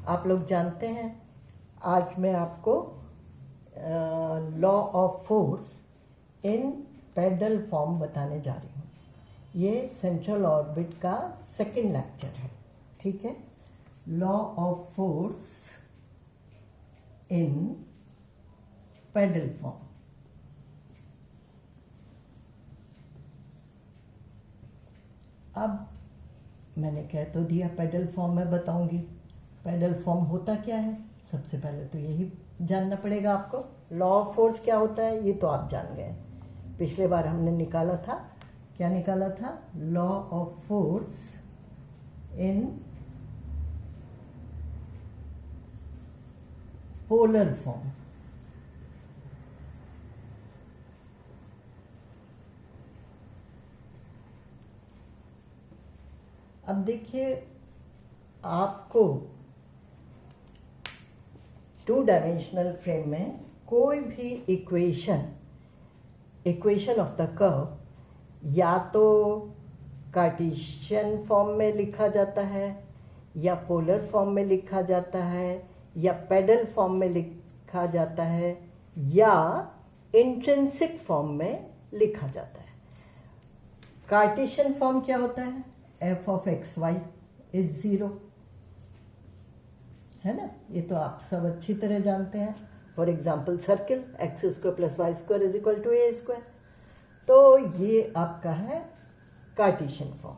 आप लोग जानते हैं आज मैं आपको law of force in pedal form बताने जा रही हूँ। ये सेंट्रल ऑर्बिट का सेकंड लेक्चर है, ठीक है। Law of force in pedal form. अब मैंने कह तो दिया पेडल फॉर्म में बताऊंगी। पेडल फॉर्म होता क्या है, सबसे पहले तो यही जानना पड़ेगा आपको। लॉ ऑफ फोर्स क्या होता है ये तो आप जान गए। पिछले बार हमने निकाला था, क्या निकाला था? Law of force in polar form. अब देखिए, आपको टू डायमेंशनल फ्रेम में कोई भी इक्वेशन ऑफ द कर्व या तो कार्टेशियन फॉर्म में लिखा जाता है, या पोलर फॉर्म में लिखा जाता है, या पेडल फॉर्म में लिखा जाता है, या इंट्रिंसिक फॉर्म में लिखा जाता है। कार्टेशियन फॉर्म क्या होता है? f of x y is 0, है ना। ये तो आप सब अच्छी तरह जानते हैं। For example circle x square plus y square is equal to a square. तो ये आपका है कार्टेशियन फॉर्म।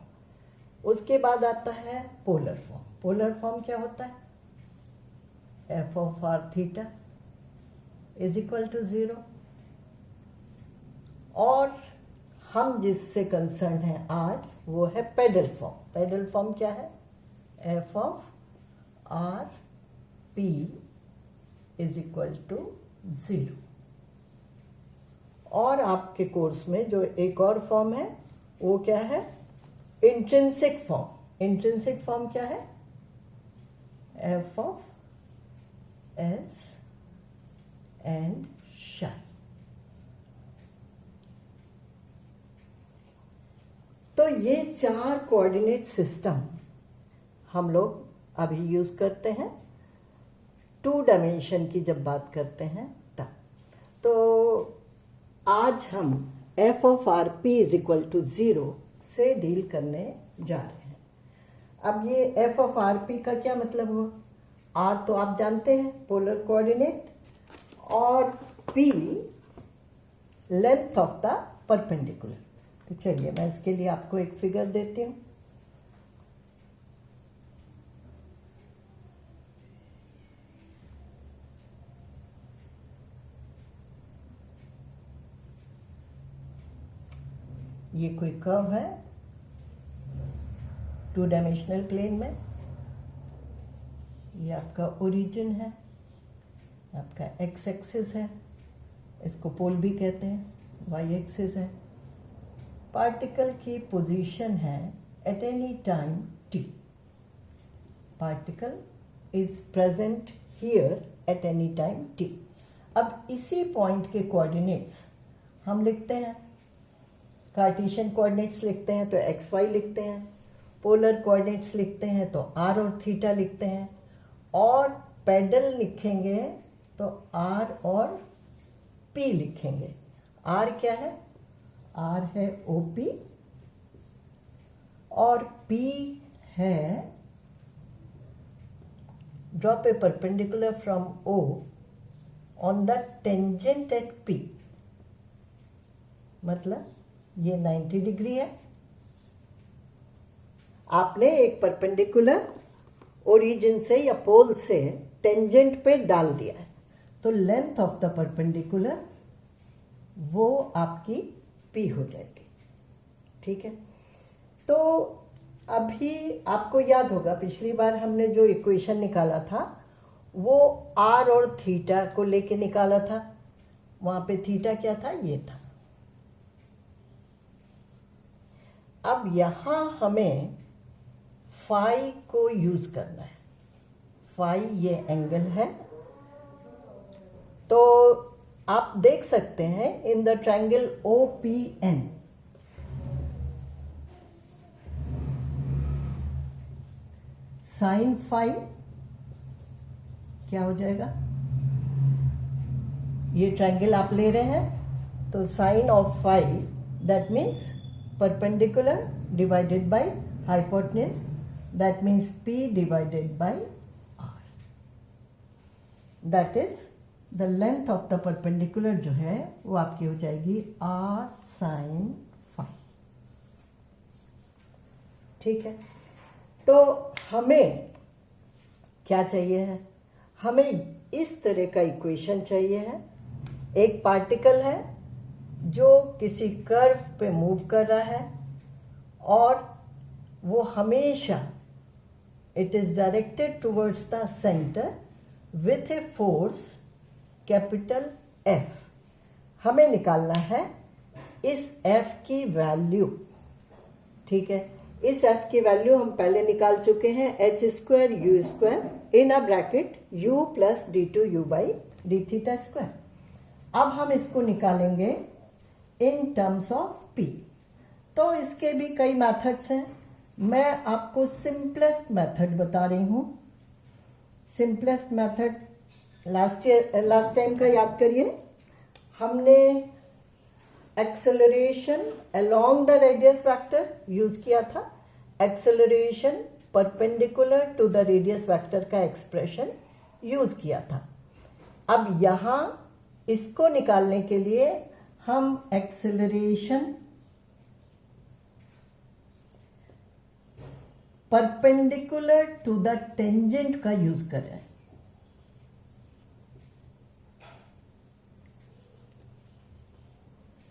उसके बाद आता है पोलर फॉर्म। पोलर फॉर्म क्या होता है? f of r theta is equal to 0। और हम जिससे कंसर्न है आज वो है पेडल फॉर्म। पेडल फॉर्म क्या है? f of r p is equal to 0। और आपके कोर्स में जो एक और फॉर्म है वो क्या है? Intrinsic form. इंट्रिंसिक फॉर्म क्या है? f of s and psi। तो ये चार कोऑर्डिनेट सिस्टम हम लोग अभी यूज करते हैं टू डायमेंशन की जब बात करते हैं तब। तो आज हम f of r p is equal to 0 से डील करने जा रहे हैं। अब ये f ऑफ आर पी का क्या मतलब हुआ? r तो आप जानते हैं पोलर कोऑर्डिनेट, और p length of the perpendicular. तो चलिए मैं इसके लिए आपको एक फिगर देती हूँ। ये कोई कर्व है टू डायमेंशनल प्लेन में। ये आपका ओरिजिन है, आपका एक्स एक्सिस है, इसको पोल भी कहते हैं, वाई एक्सिस है। पार्टिकल की पोजीशन है at any time t। Particle is present here at any time t। अब इसी पॉइंट के कोऑर्डिनेट्स हम लिखते हैं। कार्टेशियन कोऑर्डिनेट्स लिखते हैं तो एक्स वाई लिखते हैं, पोलर कोऑर्डिनेट्स लिखते हैं तो आर और थीटा लिखते हैं, और पेडल लिखेंगे तो आर और पी लिखेंगे। आर क्या है? आर है OP, और P है drop A perpendicular from O on the tangent at P। मतलब ये 90 डिग्री है। आपने एक परपेंडिकुलर ओरिजिन से या पोल से टेंजेंट पे डाल दिया है, तो लेंथ ऑफ द परपेंडिकुलर वो आपकी P हो जाएगी, ठीक है। तो अभी आपको याद होगा पिछली बार हमने जो इक्वेशन निकाला था वो R और थीटा को लेके निकाला था। वहां पे थीटा क्या था? ये था। अब यहां हमें फाई को यूज करना है। फाई ये एंगल है। तो आप देख सकते हैं in the triangle OPN sin phi क्या हो जाएगा, ये ट्रायंगल आप ले रहे हैं तो sine of phi that means perpendicular divided by hypotenuse, that means P divided by R, that is the length of the perpendicular जो है वो आपकी हो जाएगी R साइन फाई। ठीक है, तो हमें क्या चाहिए है, हमें इस तरह का इक्वेशन चाहिए है। एक पार्टिकल है जो किसी कर्व पे मूव कर रहा है और वो हमेशा it is directed towards the centre with a force capital F। हमें निकालना है इस F की वैल्यू। ठीक है, इस F की वैल्यू हम पहले निकाल चुके हैं, h square u square in a bracket u plus d2u by d theta square. अब हम इसको निकालेंगे इन टर्म्स ऑफ P। तो इसके भी कई मेथड्स हैं, मैं आपको सिंपलेस्ट मेथड बता रही हूँ। सिंपलेस्ट मेथड लास्ट टाइम का याद करिए, हमने acceleration along the radius vector use किया था, acceleration perpendicular to the radius vector का एक्सप्रेशन यूज किया था। अब यहां इसको निकालने के लिए हम acceleration perpendicular to the tangent का यूज कर रहे हैं।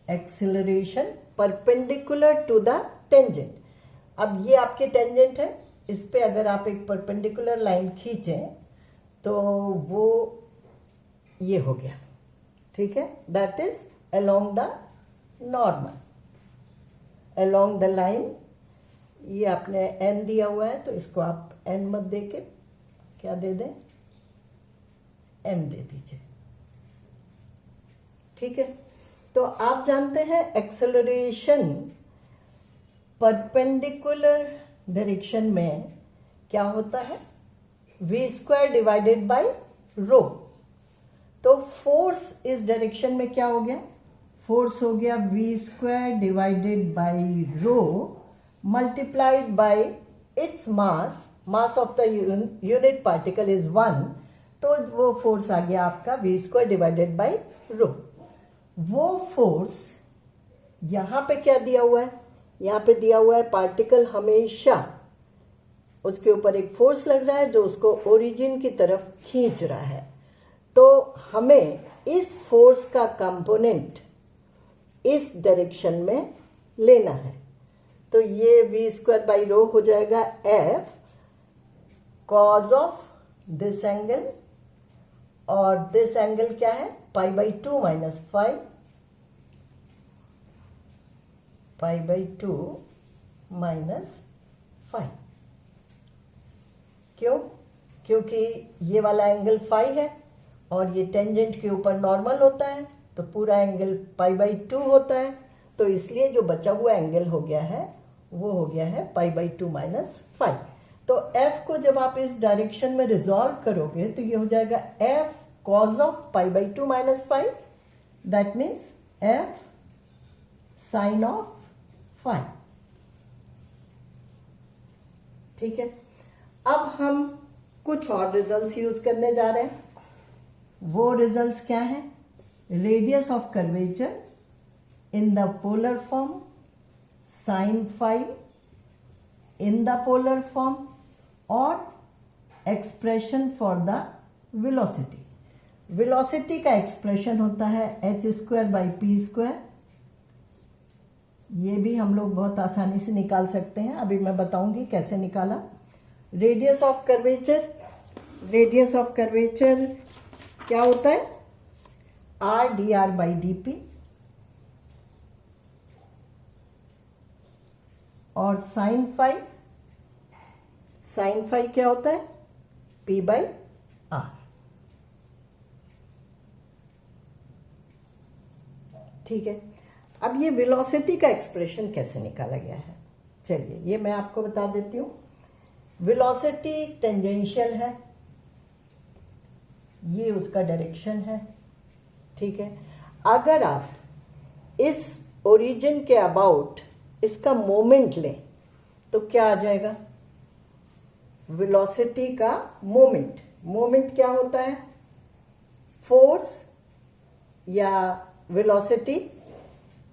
Acceleration perpendicular to the tangent. अब ये आपके टेंजेंट है, इस पे अगर आप एक परपेंडिकुलर लाइन खींचें तो वो ये हो गया। ठीक है, that is along the normal, along the line. ये आपने n दिया हुआ है तो इसको आप n मत दे के क्या दे दें, m दे दीजिए। ठीक है, तो आप जानते हैं एक्सेलरेशन परपेंडिकुलर डायरेक्शन में क्या होता है, v स्क्वायर डिवाइडेड बाय रो। तो फोर्स इस डायरेक्शन में क्या हो गया, फोर्स हो गया v square divided by rho multiplied by its mass, mass of the unit particle is 1, तो वो फोर्स आ गया आपका v square divided by rho. वो फोर्स यहां पे क्या दिया हुआ है, यहां पे दिया हुआ है पार्टिकल हमेशा उसके ऊपर एक फोर्स लग रहा है जो उसको ओरिजिन की तरफ खींच रहा है। तो हमें इस फोर्स का कंपोनेंट इस डायरेक्शन में लेना है। तो ये v स्क्वायर बाई रो हो जाएगा f cause of this angle, और दिस एंगल क्या है, पाई by 2 minus 5, pi by 2 minus 5। क्यों, क्योंकि ये वाला एंगल फाई है और ये टेंजेंट के ऊपर नॉर्मल होता है तो पूरा एंगल पाई बाई 2 होता है, तो इसलिए जो बचा हुआ एंगल हो गया है वो हो गया है पाई बाई 2 माइनस 5। तो f को जब आप इस डायरेक्शन में रिजॉल्व करोगे तो ये हो जाएगा f cos of pi by 2 minus 5, that means f sine of 5। ठीक है, अब हम कुछ और रिजल्ट्स यूज करने जा रहे हैं। वो रिजल्ट्स क्या है, radius of curvature in the polar form, sine phi in the polar form, और expression for the velocity. Velocity का एक्सप्रेशन होता है h square by p square. ये भी हम लोग बहुत आसानी से निकाल सकते हैं, अभी मैं बताऊंगी कैसे निकाला। Radius of curvature, radius of curvature क्या होता है, r D R by D P, और साइन फाई, साइन फाई क्या होता है, p बाई r। ठीक है, अब ये वेलोसिटी का एक्सप्रेशन कैसे निकाला गया है, चलिए ये मैं आपको बता देती हूँ। वेलोसिटी टेंजेंशियल है, ये उसका डायरेक्शन है, ठीक है। अगर आप इस ओरिजिन के अबाउट इसका मोमेंट लें तो क्या आ जाएगा, वेलोसिटी का मोमेंट। मोमेंट क्या होता है, फोर्स या velocity,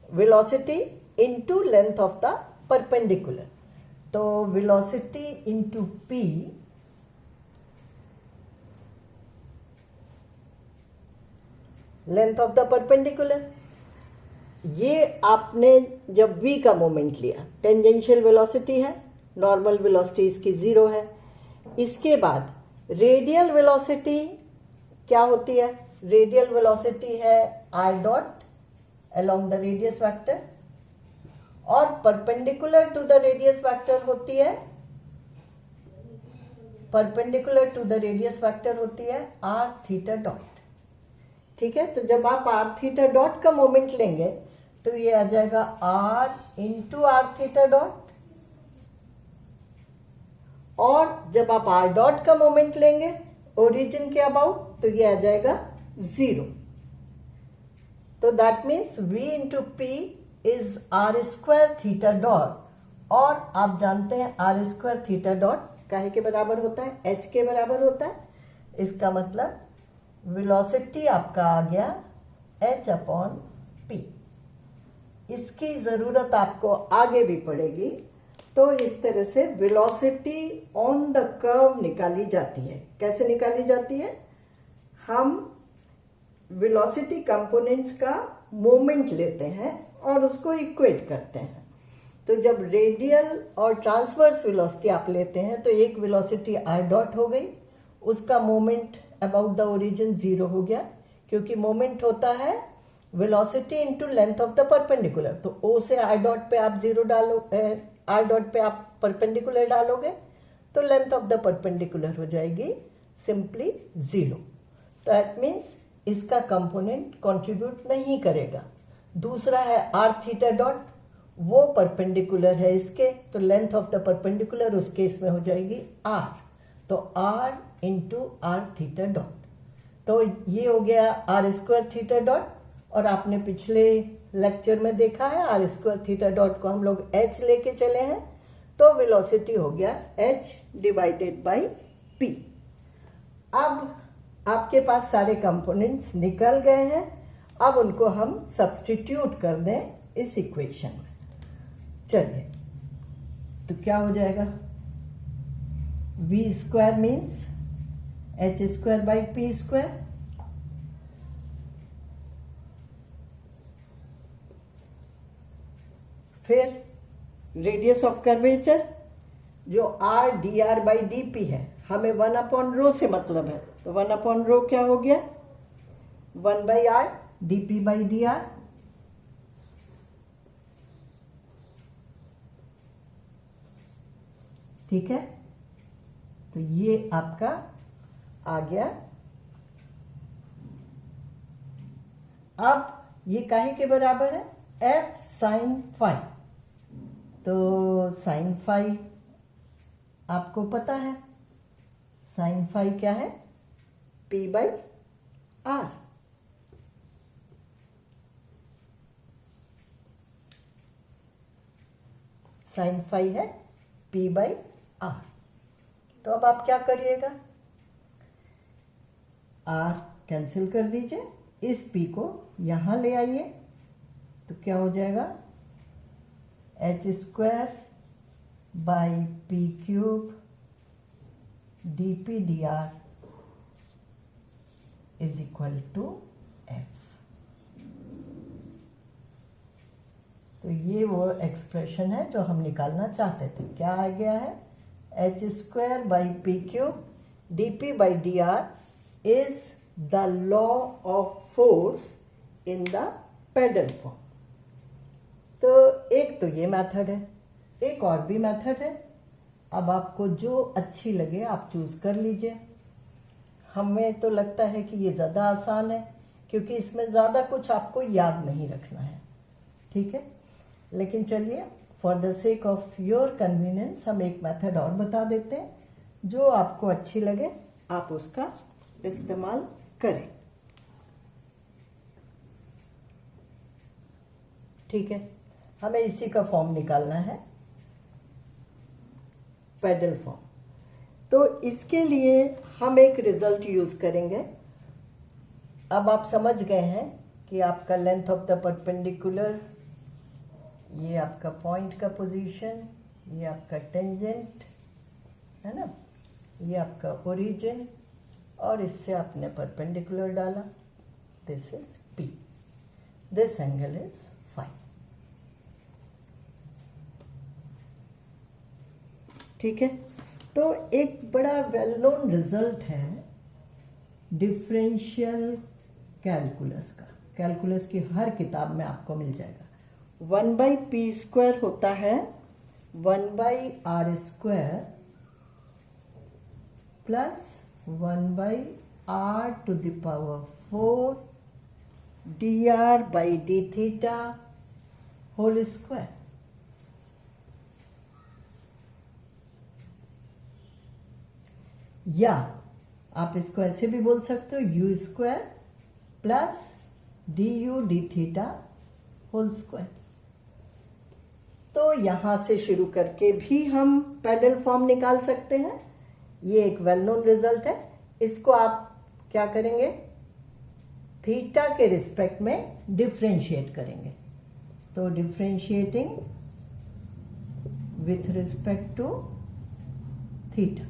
velocity into length of the perpendicular. तो velocity into p length of the perpendicular. ये आपने जब v का मोमेंट लिया, टेंजेंशियल वेलोसिटी है, नॉर्मल वेलोसिटी इसकी 0 है। इसके बाद रेडियल वेलोसिटी क्या होती है, रेडियल वेलोसिटी है i dot along the radius vector, और perpendicular to the radius vector होती है, perpendicular to the radius vector होती है r थीटा डॉट, ठीक है। तो जब आप r थीटा डॉट का मोमेंट लेंगे तो ये आ जाएगा r into r theta dot, और जब आप r डॉट का मोमेंट लेंगे ओरिजिन के अबाउट तो ये आ जाएगा 0। तो that means v into p is r square theta dot, और आप जानते हैं आर स्क्वायर थीटा डॉट काहे के बराबर होता है, h के बराबर होता है। इसका मतलब वेलोसिटी आपका आ गया h अपॉन p। इसकी ज़रूरत आपको आगे भी पड़ेगी। तो इस तरह से वेलोसिटी ऑन द कर्व निकाली जाती है। कैसे निकाली जाती है, हम वेलोसिटी कंपोनेंट्स का मोमेंट लेते हैं और उसको इक्वेट करते हैं। तो जब रेडियल और ट्रांसवर्स वेलोसिटी आप लेते हैं तो एक वेलोसिटी आई डॉट हो गई, उसका मोमेंट अबाउट द ओरिजिन 0 हो गया, क्योंकि मोमेंट होता है velocity into length of the perpendicular. तो ओ से आई डॉट पे आप 0 डालो, आई डॉट पे आप परपेंडिकुलर डालोगे तो लेंथ ऑफ द परपेंडिकुलर हो जाएगी सिंपली 0। तो दैट मीन्स इसका कंपोनेंट कंट्रीब्यूट नहीं करेगा। दूसरा है आर थीटा डॉट, वो परपेंडिकुलर है इसके, तो लेंथ ऑफ द परपेंडिकुलर उस केस में हो जाएगी आर, तो r into r theta dot. तो ये हो गया आर स्क्वायर थीटा डॉट, और आपने पिछले लेक्चर में देखा है आर स्क्वायर थीटा डॉट को हम लोग h लेके चले हैं, तो वेलोसिटी हो गया h डिवाइडेड बाई p। अब आपके पास सारे कंपोनेंट्स निकल गए हैं, अब उनको हम सब्स्टिट्यूट कर दें इस इक्वेशन में। चलिए, तो क्या हो जाएगा, v square means h square by p square, फिर रेडियस ऑफ कर्वेचर जो r dr बाई dp है, हमें 1 अपॉन रो से मतलब है, तो 1 अपॉन रो क्या हो गया, 1 by r dp by dr। ठीक है, तो ये आपका आ गया। अब ये काहे के बराबर है, f साइन फाई। तो साइन फाई आपको पता है, साइन फाई क्या है, p by r. Sine phi है p बाई आर। तो अब आप क्या करिएगा, r कैंसिल कर दीजिए, इस p को यहां ले आइए, तो क्या हो जाएगा, h square by p cube dp dr is equal to f। तो ये वो एक्सप्रेशन है जो हम निकालना चाहते थे। क्या आ गया है, h square by p cube dp by dr is the law of force in the pedal form. तो एक तो ये मेथड है, एक और भी मेथड है। अब आपको जो अच्छी लगे आप चूज कर लीजिए। हमें तो लगता है कि ये ज़्यादा आसान है, क्योंकि इसमें ज़्यादा कुछ आपको याद नहीं रखना है, ठीक है। लेकिन चलिए, for the sake of your convenience हम एक मेथड और बता देते हैं, जो आपको अच्छी लगे आप उसका इस्तेमाल करें। ठीक है, हमें इसी का फॉर्म निकालना है, पेडल फॉर्म। तो इसके लिए हम एक रिजल्ट यूज करेंगे। अब आप समझ गए हैं कि आपका लेंथ ऑफ द परपेंडिकुलर, ये आपका पॉइंट का पोजीशन, ये आपका टेंजेंट है ना, ये आपका ओरिजिन, और इससे आपने परपेंडिकुलर डाला, this is P, this angle is phi. ठीक है, तो एक बड़ा वेल नोन रिजल्ट है डिफरेंशियल कैलकुलस का। कैलकुलस की हर किताब में आपको मिल जाएगा। 1/p² होता है 1/r² plus 1/r⁴ dr/d θ whole square. या आप इसको ऐसे भी बोल सकते हो u² plus du dθ whole square. तो यहां से शुरू करके भी हम पेडल फॉर्म निकाल सकते हैं। ये एक वेल नोन रिजल्ट है। इसको आप क्या करेंगे, थीटा के रिस्पेक्ट में डिफरेंशिएट करेंगे। तो differentiating with respect to theta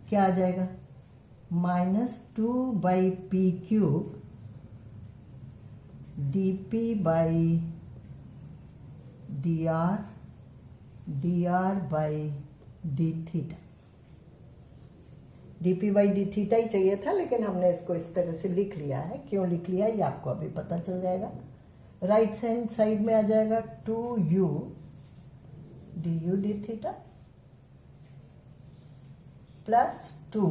क्या आ जाएगा, -2/p³ dp/dr dr/dθ। dp/dθ ही चाहिए था, लेकिन हमने इसको इस तरह से लिख लिया है। क्यों लिख लिया ये आपको अभी पता चल जाएगा। राइट हैंड साइड में आ जाएगा 2u du dθ plus 2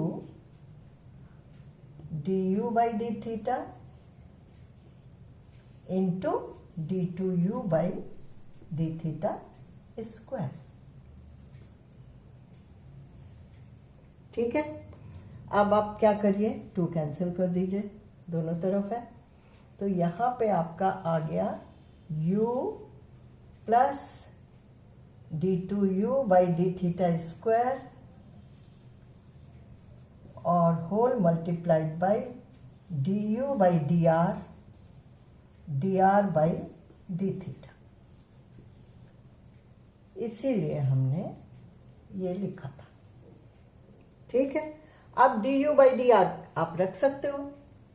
du/dθ into d2u/dθ square. ठीक है, अब आप क्या करिए, 2 कैंसिल कर दीजिए, दोनों तरफ है। तो यहाँ पे आपका आ गया u प्लस d2u/dθ स्क्वायर और whole multiplied by du/dr dr/dθ। इसीलिए हमने ये लिखा था। ठीक है, अब du/dr आप रख सकते हो।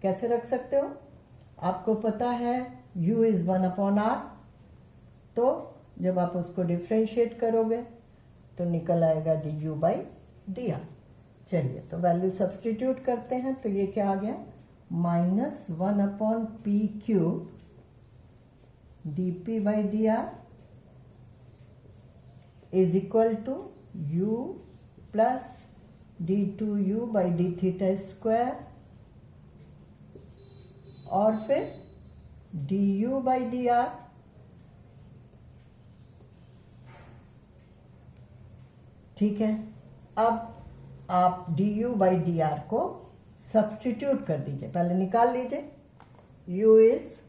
कैसे रख सकते हो, आपको पता है u इज 1/r, तो जब आप उसको डिफ्रेंशिएट करोगे तो निकल आएगा du/dr। चलिए, तो वैल्यू सब्सटीट्यूट करते हैं। तो ये क्या आ गया, -1/p³ dp/dr is equal to u plus d2u/dθ square और फिर du/dr ठीक है। अब आप du/dr को सब्सटीट्यूट कर दीजिए, पहले निकाल लीजिए। u इज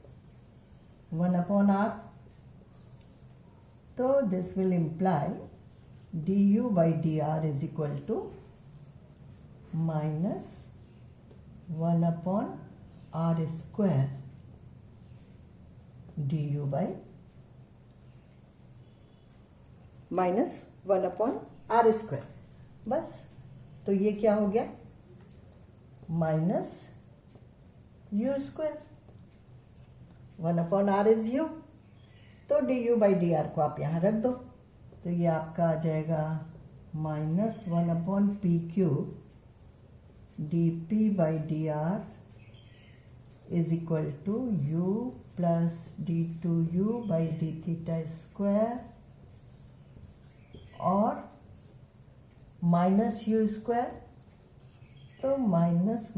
1/r, तो this will imply du/dr is equal to -1/r² du/, -1/r²। बस, तो ये क्या हो गया, -u²। 1/r इज u, तो du/dr को आप यहाँ रख दो। तो ये आपका आ जाएगा -1/p³ dp/dr is equal to u plus d2u/dθ square और -u²। तो माइनस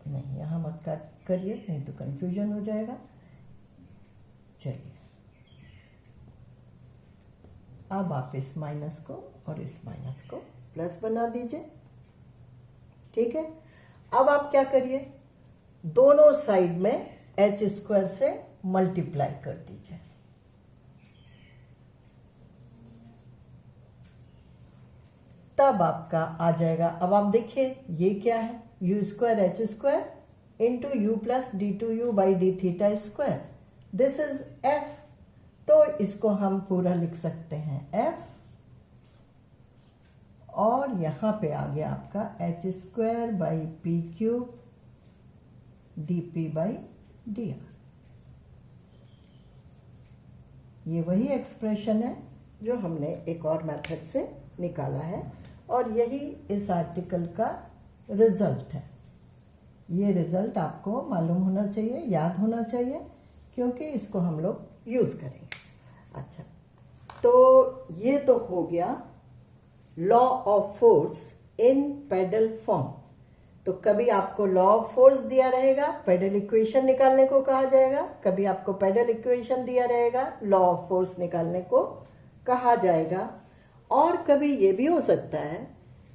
नहीं, यहाँ मत काट करिए, नहीं तो कंफ्यूजन हो जाएगा। चलिए, अब आप इस माइनस को और इस माइनस को प्लस बना दीजिए। ठीक है, अब आप क्या करिए, दोनों साइड में h स्क्वायर से मल्टीप्लाई कर दीजिए। तब आपका आ जाएगा, अब आप देखिए ये क्या है, u square h square into u plus d two u by d theta square, this is f. तो इसको हम पूरा लिख सकते हैं एफ, और यहां पे आ गया आपका H square by P cube D P by D R. ये वही एक्सप्रेशन है जो हमने एक और मेथड से निकाला है, और यही इस आर्टिकल का रिजल्ट है। ये रिजल्ट आपको मालूम होना चाहिए, याद होना चाहिए, क्योंकि इसको हम लोग यूज करेंगे। अच्छा, तो ये तो हो गया law of force in pedal form. तो कभी आपको लॉ ऑफ फोर्स दिया रहेगा, पेडल इक्वेशन निकालने को कहा जाएगा, कभी आपको पेडल इक्वेशन दिया रहेगा, लॉ ऑफ फोर्स निकालने को कहा जाएगा। और कभी ये भी हो सकता है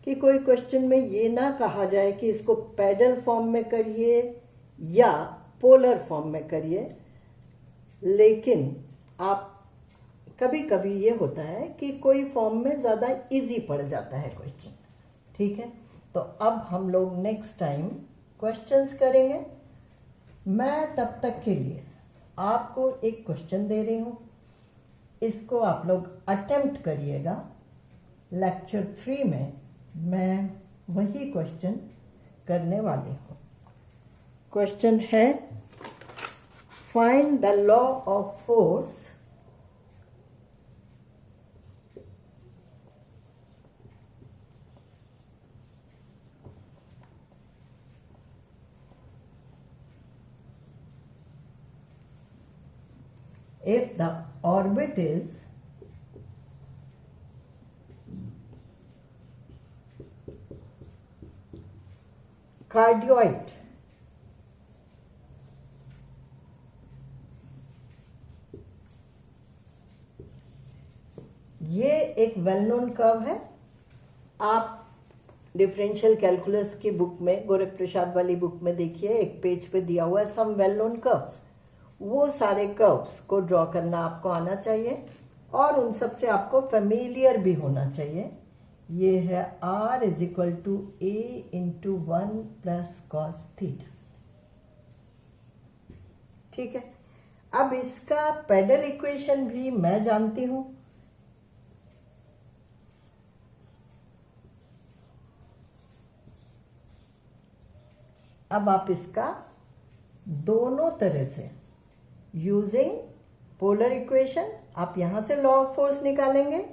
कि कोई क्वेश्चन में ये ना कहा जाए कि इसको पेडल फॉर्म में करिए या पोलर फॉर्म में करिए, लेकिन आप कभी कभी ये होता है कि कोई फॉर्म में ज़्यादा इजी पड़ जाता है क्वेश्चन। ठीक है, तो अब हम लोग नेक्स्ट टाइम क्वेश्चंस करेंगे। मैं तब तक के लिए आपको एक क्वेश्चन दे रही हूँ, इसको आप लोग अटेम्प्ट करिएगा। लेक्चर 3 में मैं वही क्वेश्चन करने वाली हूँ। क्वेश्चन है, find the law of force if the orbit is cardioid ये एक वेल नोन कर्व है। आप डिफरेंशियल कैलकुलस की बुक में, गोरख प्रसाद वाली बुक में देखिए, एक पेज पे दिया हुआ है सम वेल नोन कर्व्स। वो सारे कर्व्स को ड्रॉ करना आपको आना चाहिए, और उन सब से आपको फेमिलियर भी होना चाहिए। ये है r is equal to a into 1 plus cos theta. ठीक है, अब इसका पेडल इक्वेशन भी मैं जानती हूं। अब आप इसका दोनों तरह से यूजिंग पोलर इक्वेशन, आप यहां से लॉ ऑफ फोर्स निकालेंगे,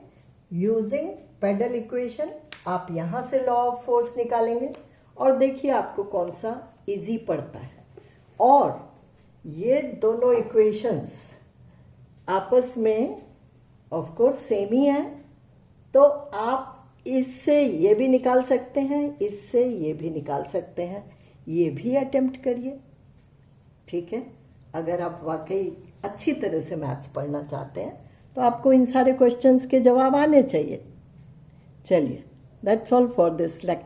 यूजिंग पेडल इक्वेशन आप यहां से लॉ ऑफ फोर्स निकालेंगे, और देखिए आपको कौन सा इजी पड़ता है। और ये दोनों इक्वेशंस आपस में ऑफ कोर्स सेम ही हैं, तो आप इससे ये भी निकाल सकते हैं, इससे ये भी निकाल सकते हैं। ये भी अटेम्प्ट करिए। ठीक है, अगर आप वाकई अच्छी तरह से मैथ्स पढ़ना चाहते हैं तो आपको इन सारे क्वेश्चंस के जवाब आने चाहिए। चलिए, that's all for this lecture.